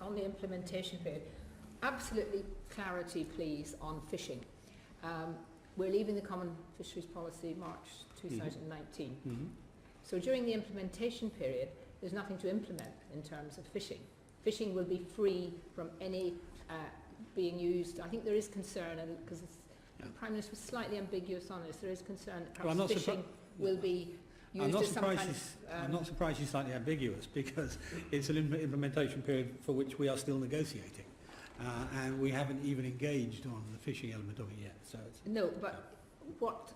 On the implementation period, absolutely clarity please on fishing. We're leaving the Common Fisheries Policy March 2019. Mm-hmm. So during the implementation period, there's nothing to implement in terms of fishing. Fishing will be free from any being used. I think there is concern, and because the Prime Minister was slightly ambiguous on this, there is concern that perhaps fishing will be used as some kind of... I'm not surprised she's slightly ambiguous, because it's an implementation period for which we are still negotiating. And we haven't even engaged on the fishing element of it yet. So it's, no, but what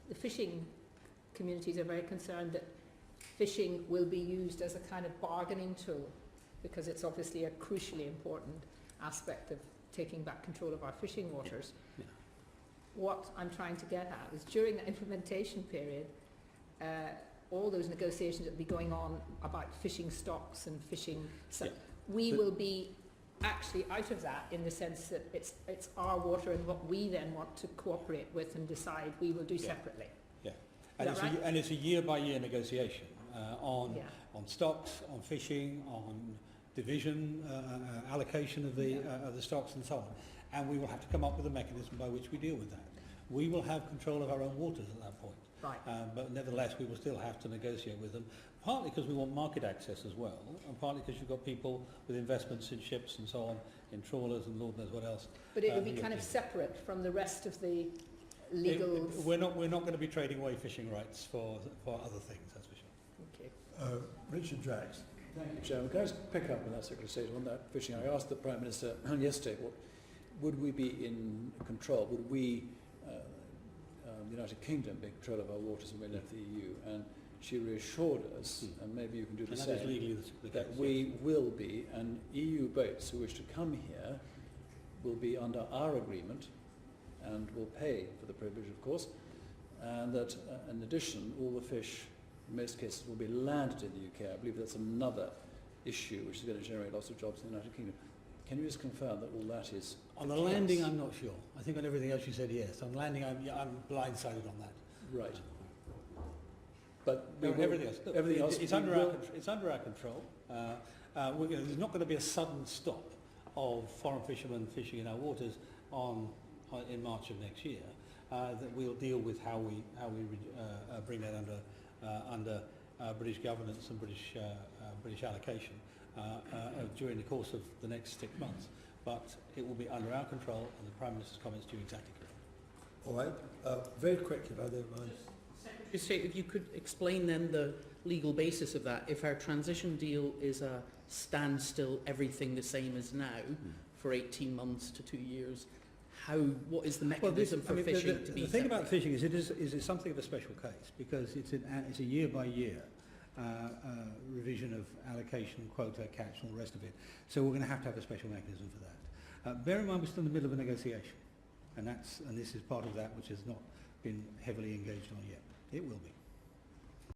the fishing communities are very concerned that fishing will be used as a kind of bargaining tool, because it's obviously a crucially important aspect of taking back control of our fishing waters. Yeah. What I'm trying to get at is during the implementation period, all those negotiations that will be going on about fishing stocks and fishing, we will be actually out of that, in the sense that it's our water, and what we then want to cooperate with and decide we will do separately. Yeah, and it's a year-by-year negotiation on stocks, on fishing, on division, allocation of the stocks and so on. And we will have to come up with a mechanism by which we deal with that. We will have control of our own waters at that point. Right. But nevertheless, we will still have to negotiate with them, partly because we want market access as well, and partly because you've got people with investments in ships and so on, in trawlers and Lord knows what else. But it will be kind of separate from the rest of the legal... We're not going to be trading away fishing rights for other things, that's for sure. Okay. Richard Drax. Thank you, Chairman. Can I just pick up on that, Secretary of State, on that fishing? I asked the Prime Minister yesterday, would we be in control? Would we, the United Kingdom, be in control of our waters when we left the EU? And she reassured us, and maybe you can do the same, that is legally the that case, we will be, and EU boats who wish to come here will be under our agreement and will pay for the privilege, of course, and that in addition, all the fish in most cases will be landed in the UK. I believe that's another issue which is going to generate lots of jobs in the United Kingdom. Can you just confirm that all that is... On the landing, I'm not sure. I think on everything else you said yes. On landing, I'm blindsided on that. Right. But everything else, it's under our control. There's not going to be a sudden stop of foreign fishermen fishing in our waters in March of next year. That we'll deal with how we bring that under British governance and British allocation during the course of the next 6 months. But it will be under our control, and the Prime Minister's comments do exactly correct. All right. Very quickly, if I don't mind. Secretary of State, if you could explain then the legal basis of that. If our transition deal is a standstill, everything the same as now, for 18 months to 2 years, what is the mechanism for fishing to be The thing about fishing is it's something of a special case, because it's a year-by-year revision of allocation, quota, catch, and all the rest of it. So we're going to have a special mechanism for that. Bear in mind we're still in the middle of a negotiation, and this is part of that which has not been heavily engaged on yet. It will be.